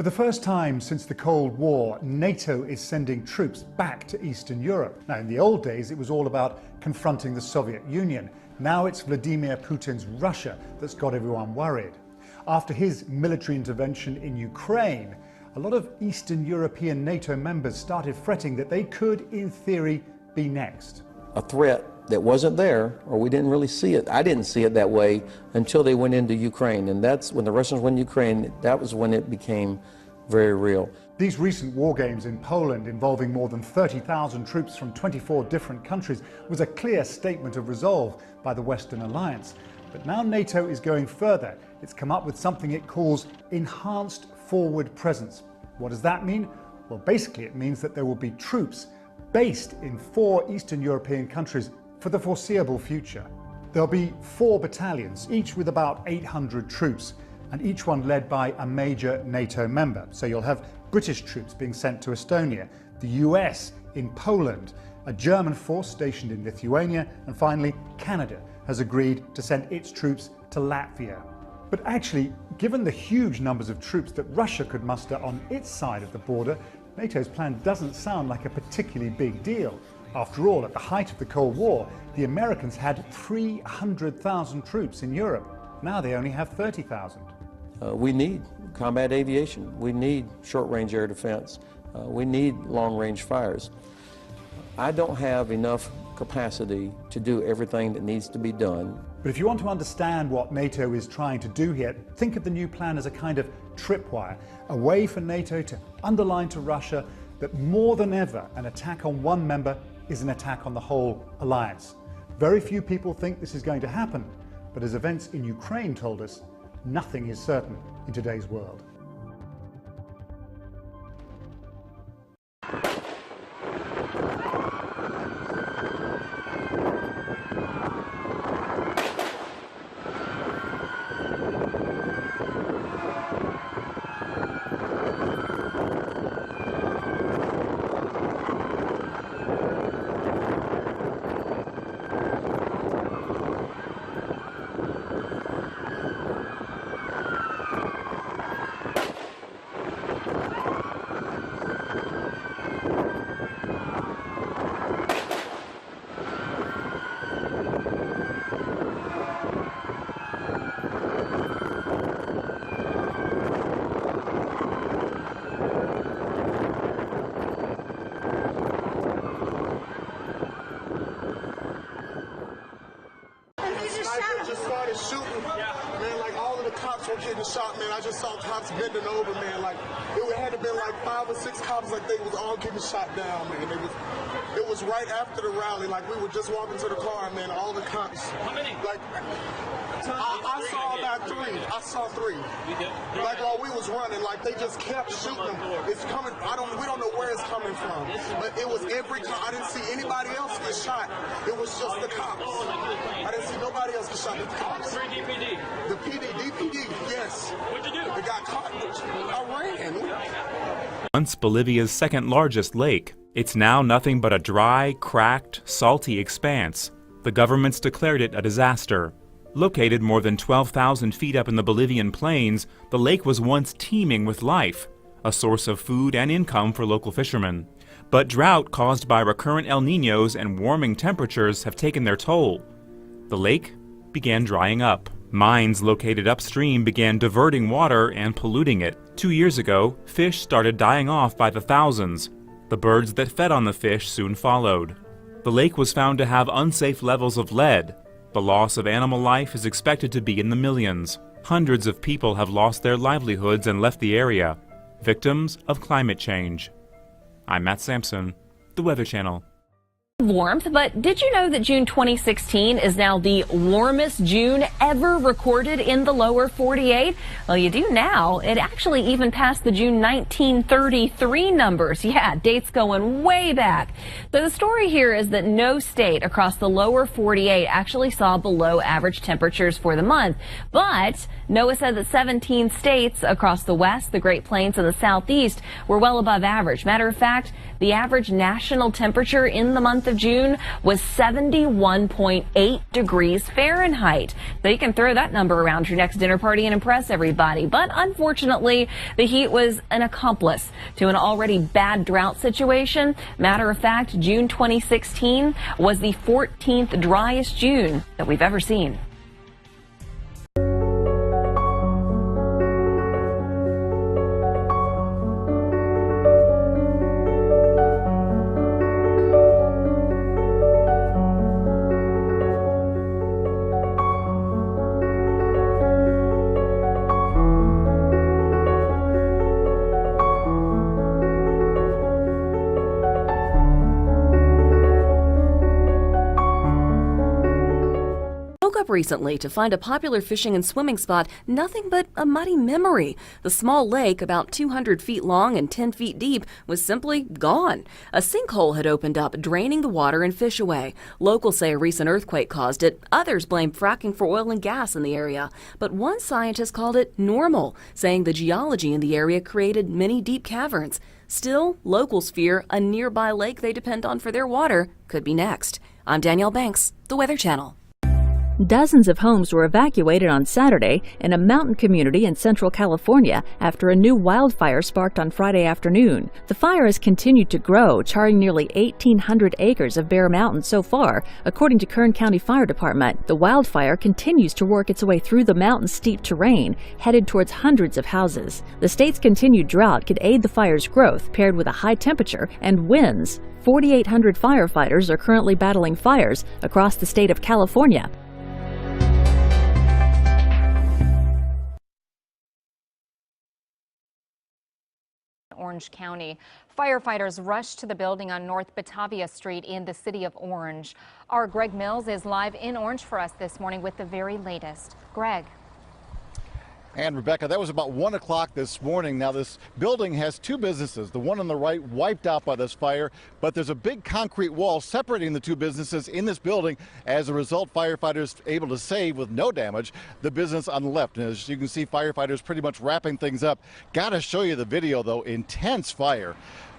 For the first time since the Cold War, NATO is sending troops back to Eastern Europe. Now, in the old days, it was all about confronting the Soviet Union. Now it's Vladimir Putin's Russia that's got everyone worried. After his military intervention in Ukraine, a lot of Eastern European NATO members started fretting that they could, in theory, be next. A threat that wasn't there, or we didn't really see it. I didn't see it that way until they went into Ukraine, and that's when the Russians went into Ukraine. That was when it became very real. These recent war games in Poland, involving more than 30,000 troops from 24 different countries, was a clear statement of resolve by the Western alliance. But now NATO is going further. It's come up with something it calls enhanced forward presence. What does that mean? Well, basically it means that there will be troops based in 4 Eastern European countries for the foreseeable future. There'll be 4 battalions, each with about 800 troops, and each one led by a major NATO member. So you'll have British troops being sent to Estonia, the US in Poland, a German force stationed in Lithuania, and finally Canada has agreed to send its troops to Latvia. But actually, given the huge numbers of troops that Russia could muster on its side of the border, NATO's plan doesn't sound like a particularly big deal. After all, at the height of the Cold War, the Americans had 300,000 troops in Europe. Now they only have 30,000. We need combat aviation. We need short-range air defense. We need long-range fires. I don't have enough capacity to do everything that needs to be done. But if you want to understand what NATO is trying to do here, think of the new plan as a kind of tripwire, a way for NATO to underline to Russia that more than ever, an attack on one member is an attack on the whole alliance. Very few people think this is going to happen, but as events in Ukraine told us, nothing is certain in today's world. Just started shooting, man, like all of the cops were getting shot, man. I just saw cops bending over, man, like it had to be like 5 or 6 cops, like they was all getting shot down, man. It was right after the rally, like we were just walking to the car, man, all the cops. How many? Like, I saw about 3. I saw 3. Like while we was running, like they just kept shooting them. It's coming, we don't know where it's coming from. But it was every cop. I didn't see anybody else get shot. It was just the cops. I didn't see nobody else get shot but the cops. Free DPD. The DPD, yes. What'd you do? They got caught. I ran. Once Bolivia's second largest lake, it's now nothing but a dry, cracked, salty expanse. The government's declared it a disaster. Located more than 12,000 feet up in the Bolivian plains, the lake was once teeming with life, a source of food and income for local fishermen. But drought caused by recurrent El Niños and warming temperatures have taken their toll. The lake began drying up. Mines located upstream began diverting water and polluting it. 2 years ago, fish started dying off by the thousands. The birds that fed on the fish soon followed. The lake was found to have unsafe levels of lead. The loss of animal life is expected to be in the millions. Hundreds of people have lost their livelihoods and left the area, victims of climate change. I'm Matt Sampson, the Weather Channel. Warmth, but did you know that June 2016 is now the warmest June ever recorded in the lower 48? Well, you do now. It actually even passed the June 1933 numbers. Yeah, dates going way back. So the story here is that no state across the lower 48 actually saw below average temperatures for the month. But NOAA said that 17 states across the West, the Great Plains, and the Southeast were well above average. Matter of fact, the average national temperature in the month of June was 71.8 degrees Fahrenheit. So you can throw that number around your next dinner party and impress everybody. But unfortunately, the heat was an accomplice to an already bad drought situation. Matter of fact, June 2016 was the 14th driest June that we've ever seen. Up recently to find a popular fishing and swimming spot, nothing but a muddy memory. The small lake, about 200 feet long and 10 feet deep, was simply gone. A sinkhole had opened up, draining the water and fish away. Locals say a recent earthquake caused it. Others blame fracking for oil and gas in the area. But one scientist called it normal, saying the geology in the area created many deep caverns. Still, locals fear a nearby lake they depend on for their water could be next. I'm Danielle Banks, The Weather Channel. Dozens of homes were evacuated on Saturday in a mountain community in central California after a new wildfire sparked on Friday afternoon. The fire has continued to grow, charring nearly 1,800 acres of Bear Mountain so far, according to Kern County Fire Department. The wildfire continues to work its way through the mountain's steep terrain, headed towards hundreds of houses. The state's continued drought could aid the fire's growth, paired with a high temperature and winds. 4,800 firefighters are currently battling fires across the state of California. Orange County. Firefighters rushed to the building on North Batavia Street in the city of Orange. Our Greg Mills is live in Orange for us this morning with the very latest. Greg. And Rebecca, that was about 1 o'clock this morning. Now, this building has two businesses. The one on the right wiped out by this fire, but there's a big concrete wall separating the two businesses in this building. As a result, firefighters able to save with no damage the business on the left. And as you can see, firefighters pretty much wrapping things up. Got to show you the video, though. Intense fire.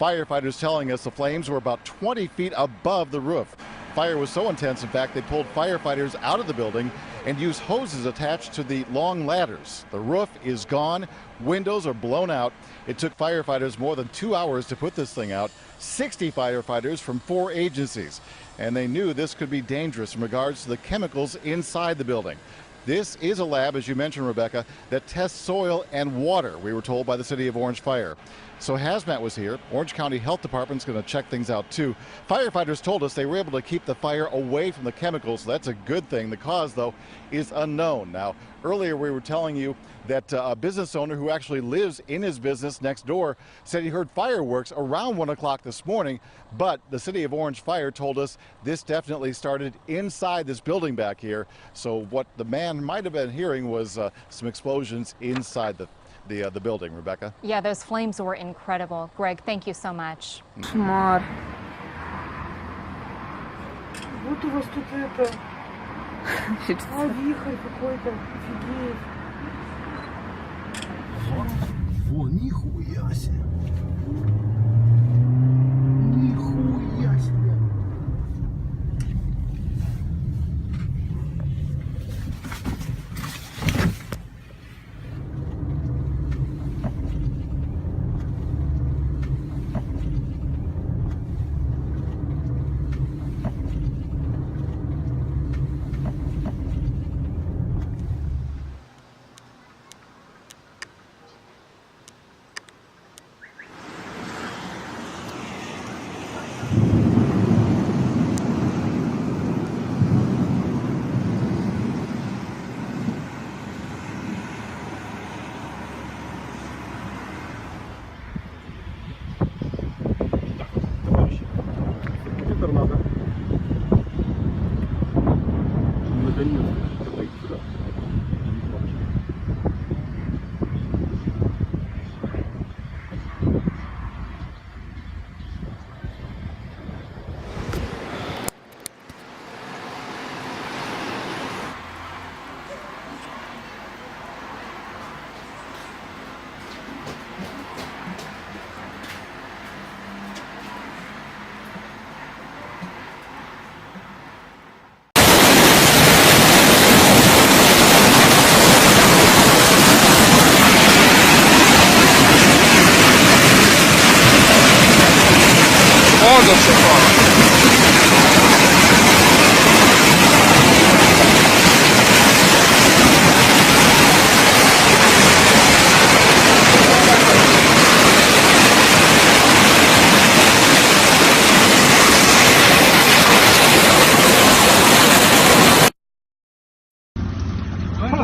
Firefighters telling us the flames were about 20 feet above the roof. Fire was so intense, in fact, they pulled firefighters out of the building and used hoses attached to the long ladders. The roof is gone. Windows are blown out. It took firefighters more than 2 hours to put this thing out. 60 firefighters from 4 agencies. And they knew this could be dangerous in regards to the chemicals inside the building. This is a lab, as you mentioned, Rebecca, that tests soil and water, we were told by the City of Orange Fire. So Hazmat was here. Orange County Health Department's going to check things out, too. Firefighters told us they were able to keep the fire away from the chemicals, so that's a good thing. The cause, though, is unknown. Now, earlier we were telling you that a business owner who actually lives in his business next door said he heard fireworks around 1 o'clock this morning, but the City of Orange Fire told us this definitely started inside this building back here. So what the man might have been hearing was some explosions inside the building, Rebecca. Yeah, those flames were incredible. Greg, thank you so much. Кошмар. Вот у вас тут это... вихрь какой-то. Офигеть. Во, нихуя себе. Нихуя себе.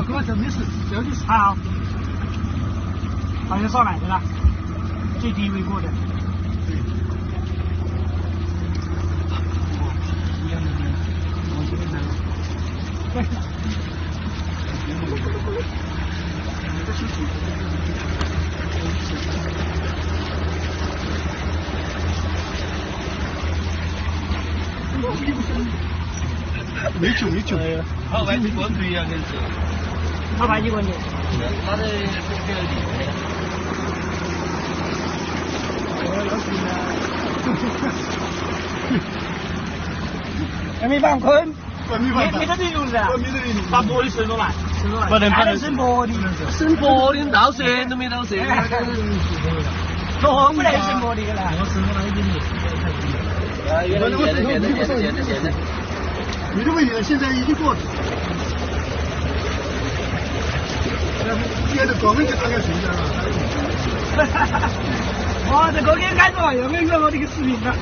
哥真的是这个茶，好像上哪去了？最低微过的。没酒，2百几公里啊，真是。200几公里。他的这个还没放坤，没得理由噻，把玻璃伸出来，不能伸玻璃到谁都没到谁，弄不来伸玻璃的了。你的问题现在已经过去了，接着光给大概谁的？哇，这个给改着，又没看我这个视频了。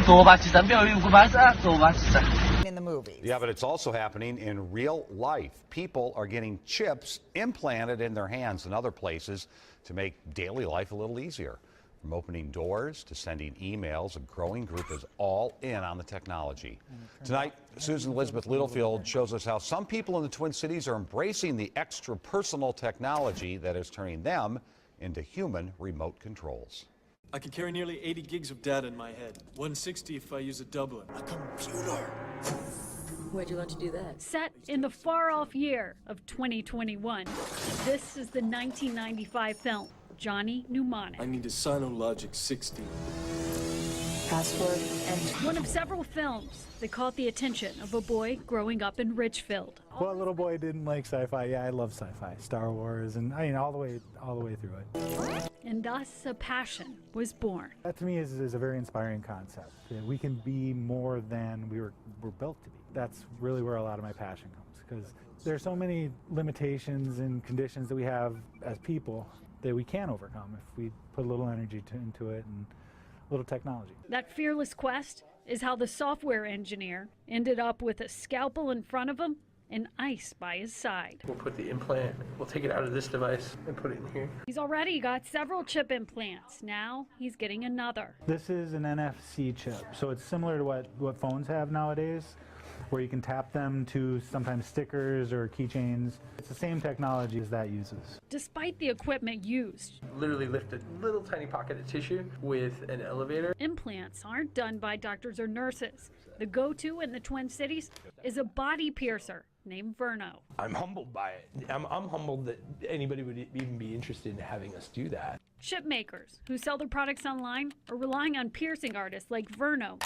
多吧，73秒580，多吧73。In the movies. Yeah, but it's also happening in real life. People are getting chips implanted in their hands and other places to make daily life a little easier. From opening doors to sending emails, a growing group is all in on the technology. Tonight, Susan Elizabeth Littlefield shows us how some people in the Twin Cities are embracing the extra personal technology that is turning them into human remote controls. I can carry nearly 80 gigs of data in my head, 160 if I use a doublet. A computer! Where'd you learn to do that? Set in the far-off year of 2021, this is the 1995 film, Johnny Mnemonic. I need a Sinologic 60. Password and one of several films that caught the attention of a boy growing up in Richfield. What little boy didn't like sci-fi? Yeah, I love sci-fi, Star Wars, and I mean all the way through it. And thus a passion was born. That to me is a very inspiring concept. We can be more than we're built to be. That's really where a lot of my passion comes, because there's so many limitations and conditions that we have as people that we can overcome if we put a little energy into it and a little technology. That fearless quest is how the software engineer ended up with a scalpel in front of him and ice by his side. We'll put the implant, we'll take it out of this device and put it in here. He's already got several chip implants. Now he's getting another. This is an NFC chip, so it's similar to what phones have nowadays, where you can tap them to sometimes stickers or keychains. It's the same technology as that uses. Despite the equipment used, literally lift a little tiny pocket of tissue with an elevator. Implants aren't done by doctors or nurses. The go-to in the Twin Cities is a body piercer named Verno. I'm humbled by it. I'm humbled that anybody would even be interested in having us do that. Chip makers who sell their products online are relying on piercing artists like Verno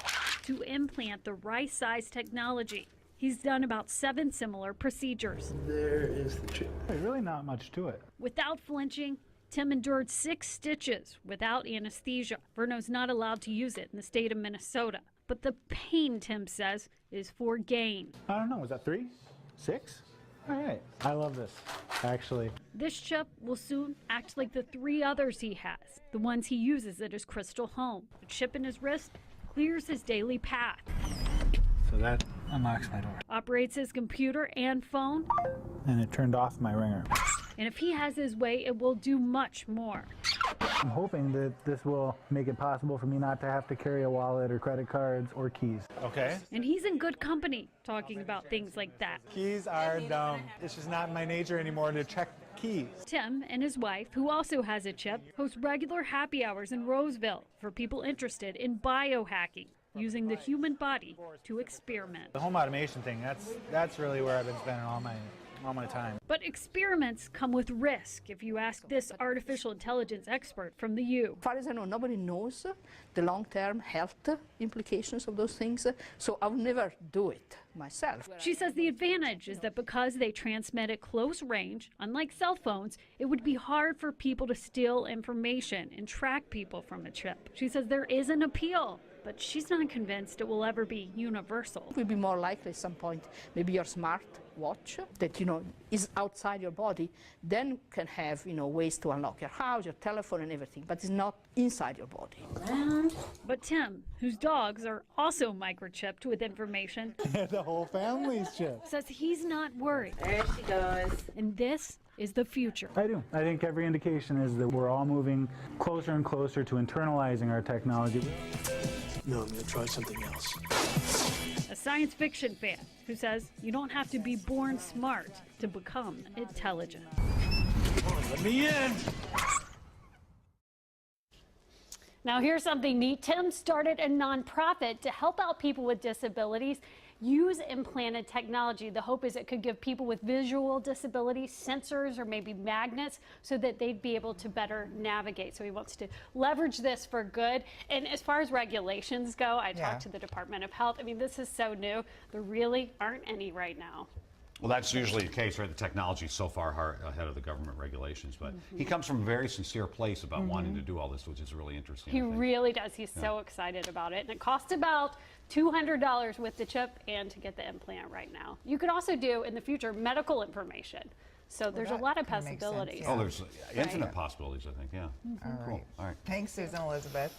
to implant the right size technology. He's done about 7 similar procedures. There is the chip. There's really not much to it. Without flinching, Tim endured 6 stitches without anesthesia. Verno's not allowed to use it in the state of Minnesota. But the pain, Tim says, is for gain. I don't know, was that 3? 6? All right. I love this, actually. This chip will soon act like the 3 others he has, the ones he uses at his crystal home. A chip in his wrist clears his daily path. So that unlocks my door. Operates his computer and phone. And it turned off my ringer. And if he has his way, it will do much more. I'm hoping that this will make it possible for me not to have to carry a wallet or credit cards or keys. Okay. And he's in good company talking about things like that. Keys are dumb. It's just not in my nature anymore to check keys. Tim and his wife, who also has a chip, host regular happy hours in Roseville for people interested in biohacking, using the human body to experiment. The home automation thing, that's really where I've been spending all my time. But experiments come with risk, if you ask this artificial intelligence expert from the U. As far as I know, nobody knows the long-term health implications of those things, so I would never do it myself. She says the advantage is that because they transmit at close range, unlike cell phones, it would be hard for people to steal information and track people from a chip. She says there is an appeal, but she's not convinced it will ever be universal. It will be more likely at some point, maybe your smart watch that, is outside your body, then can have, ways to unlock your house, your telephone and everything, but it's not inside your body. But Tim, whose dogs are also microchipped with information, The whole family's chipped. says he's not worried. There she goes. And this is the future. I do. I think every indication is that we're all moving closer and closer to internalizing our technology. No, I'm gonna try something else. A science fiction fan who says you don't have to be born smart to become intelligent. Come on, let me in. Now here's something neat. Tim started a nonprofit to help out people with disabilities use implanted technology. The hope is it could give people with visual disabilities sensors or maybe magnets so that they'd be able to better navigate. So he wants to leverage this for good. And as far as regulations go, I talked to the Department of Health. I mean, this is so new. There really aren't any right now. Well, that's usually the case, right? The technology is so far ahead of the government regulations. But he comes from a very sincere place about wanting to do all this, which is really interesting. He really does. He's so excited about it. And it costs about $200 with the chip and to get the implant right now. You could also do, in the future, medical information. So there's a lot of possibilities. Oh, there's infinite possibilities, I think, yeah. All right. Cool. All right. Thanks, Susan Elizabeth.